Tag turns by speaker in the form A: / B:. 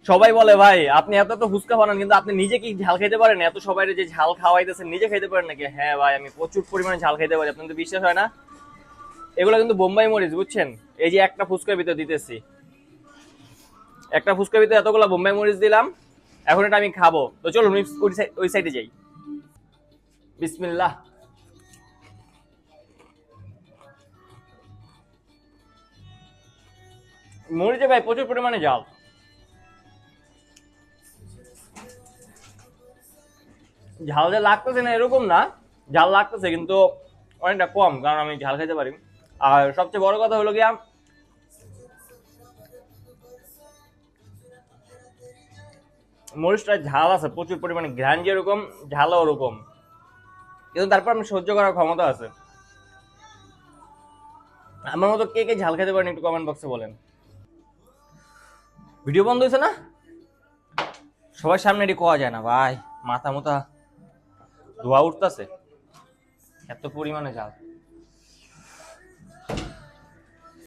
A: সবাই বলে ভাই আপনি এত এত ফুচকা বানান কিন্তু আপনি নিজে কি ঝাল খেতে পারেন? এত সবাই যে ঝাল খাওয়াইতেছেন নিজে খেতে পারেন নাকি? হ্যাঁ ভাই আমি প্রচুর পরিমাণে ঝাল খেতে পারি, আপনার তো বিশ্বাস হয় না? এগুলো কিন্তু বোম্বাই মরিচ, বুঝছেন? এই যে একটা ফুচকার ভিতর দিতেছি, একটা ফুচকার ভিতরে এতগুলো বোম্বাই মরিচ দিলাম। এখন এটা আমি খাবো, তো চলুন ওই সাইডে যাই। বিসমিল্লাহ। মরিচে ভাই প্রচুর পরিমাণে ঝাল। ঝাল যে লাগতেছে না এরকম না, ঝাল লাগতেছে কিন্তু অনেকটা কম, কারণ আমি ঝাল খেতে পারি। আর সবচেয়ে বড় কথা হলো গিয়া মরিচটা ঝাল আছে প্রচুর পরিমাণে, ঘ্রাণ যেরকম ঝালও ওরকম, কিন্তু তারপর আমি সহ্য করার ক্ষমতা আছে। আমার মতো কে কে ঝাল খেতে পারেন একটু কমেন্ট বক্সে বলেন। ভিডিও বন্ধ হয়েছে না? সবার সামনে এটি কোয়া যায় না ভাই, মাথা মুথা ধোয়া উঠতেছে, এত পরিমাণে ঝাল।